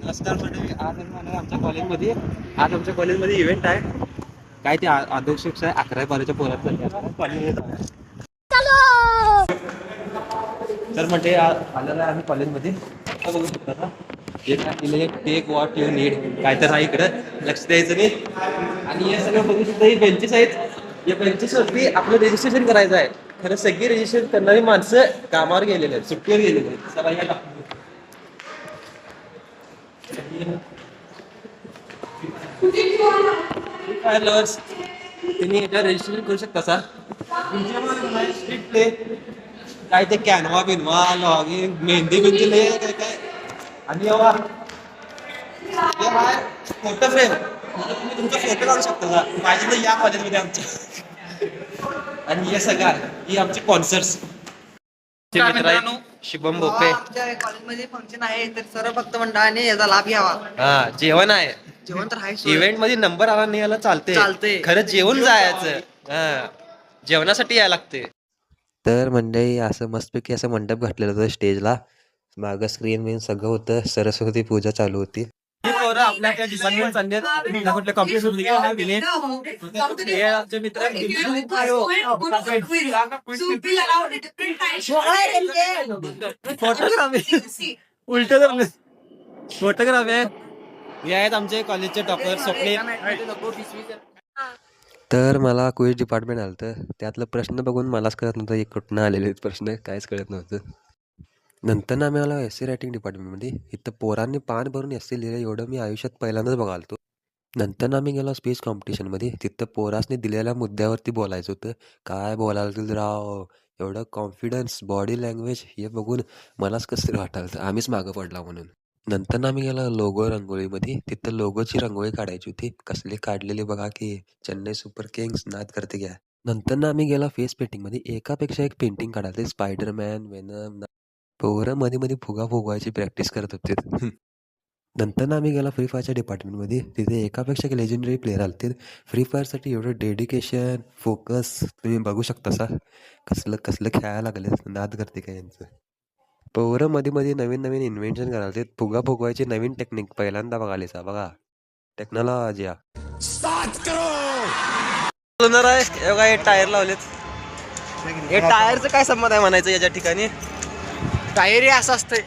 नमस्कार मंडळी, आज आमच्या कॉलेजमध्ये इव्हेंट आहे. काय ते अध्यक्ष आहे 11-12च्या पोरांसाठी कॉलेजमध्ये. तर म्हणजे आलेला आहे आम्ही कॉलेजमध्ये. बघू शकता ना, एक टेक वॉट यू नीड काय तर आहे इकडं, लक्ष द्यायचं नाही. आणि हे सगळं बघू शकता, ही बेंचेस आहेत. या बेंचेसवरती आपलं रजिस्ट्रेशन करायचं आहे. खरं सगळी रजिस्ट्रेशन करणारी माणसं कामावर गेलेले आहेत, सुट्टीवर गेलेले आहेत. चला या लवर्स तुम्ही याच्यावर रजिस्ट्रेशन करू शकता सर. स्ट्रिक्ट काय ते कॅनवा बिनवा लॉगिंग मेहंदी बिंदी लय काय काय. आणि फोटो फ्रेम तुम्ही तुमचा फोटो काढू शकता का माझी तर या कॉलेजमध्ये आमच्या. आणि हे सगळं ही आमचे कॉन्सर्ट्स. मित्रांनो शुभम भोपे आमच्या कॉलेजमध्ये फंक्शन आहे तर सर्व भक्त मंडळाने याचा लाभ घ्यावा. हा जेवण आहे. जेवण तर आहे. इव्हेंट मध्ये नंबर आला नाही याला चालते खरं जेवण जायचं. हा जेवणासाठी यायला लागते. तर मंडळी असं मस्तपैकी असं मंडप घातलेलं होतं स्टेजला. मागं स्क्रीन बिन सगळं होतं. सरस्वती पूजा चालू होती. फोटोग्राफी हे आहेत आमचे कॉलेजचे टॉपर स्वप्ने. तर मला क्विज डिपार्टमेंट आलं तर त्यातलं प्रश्न बघून मलाच कळत नव्हतं एक कुठनं आलेले आहेत प्रश्न, काहीच कळत नव्हतं. नंतर आम्ही आला एस सी रायटिंग डिपार्टमेंटमध्ये. इथं पोरांनी पान भरून एस सी लिहिलं एवढं मी आयुष्यात पहिल्यांदाच बघालतो. नंतर आम्ही गेलो स्पीच कॉम्पिटिशनमध्ये. तिथं पोरासने दिलेल्या मुद्द्यावरती बोलायचं होतं. काय बोलायला राव, एवढं कॉन्फिडन्स, बॉडी लँग्वेज हे बघून मलाच कसं तरी वाटायचं आम्हीच मागं पडला म्हणून. नंतर आम्ही गेलो लोगो रंगोळीमध्ये. तिथं लोगोची रंगोळी काढायची होती. कसली काढलेली बघा की, चेन्नई सुपर किंग्स नाद करते घ्या. नंतर आम्ही गेलो फेस पेंटिंगमध्ये. एकापेक्षा एक पेंटिंग काढायचे. Spiderman, venom. पोरं मध्ये मध्ये फुगा फुगवायची प्रॅक्टिस करत होते. नंतर आम्ही गेला फ्री फायरच्या डिपार्टमेंटमध्ये. तिथे एकापेक्षा एक लेजेंडरी प्लेयर आले. फ्री फायरसाठी एवढं डेडिकेशन, फोकस तुम्ही बघू शकता सा. कसलं कसलं खेळायला लागले, नाद करते काय यांचं. पोरं मध्ये मध्ये नवीन नवीन इन्व्हेन्शन करायचे. फुगा फुगवायची नवीन टेक्निक पहिल्यांदा बघायला बघा. टेक्नॉलॉजी आहे. टायर लावलेत. हे टायरचं काय संबंध आहे म्हणायचं याच्या ठिकाणी. टायर असं असतंय.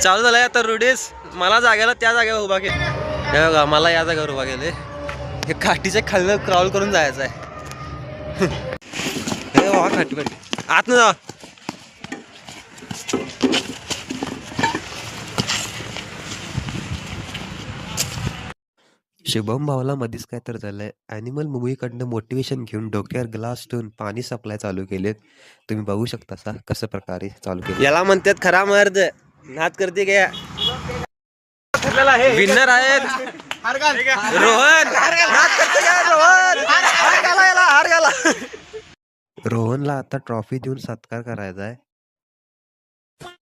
चालू झालंय आता रुडीस. मला जागेला त्या जागेवर उभा केलं. हे बघा मला या जागेवर उभा केले. हे काठीच्या खालनं क्राउल करून जायचं आहे. हे बघा काठी काठी आतनं जा. शुभम भावला मध्येच काय तर झालंय. ॲनिमल मूवीकडनं मोटिवेशन घेऊन डोक्यावर ग्लास ठेवून पाणी सप्लाय चालू केलेत. तुम्ही बघू शकता सा कसं प्रकारे चालू केले. याला म्हणतात खरा मर्द. नाद करते काय. विनर आहेत रोहन. नाद करते काय रोहन. हार घाला. रोहनला आता ट्रॉफी देऊन सत्कार करायचा आहे.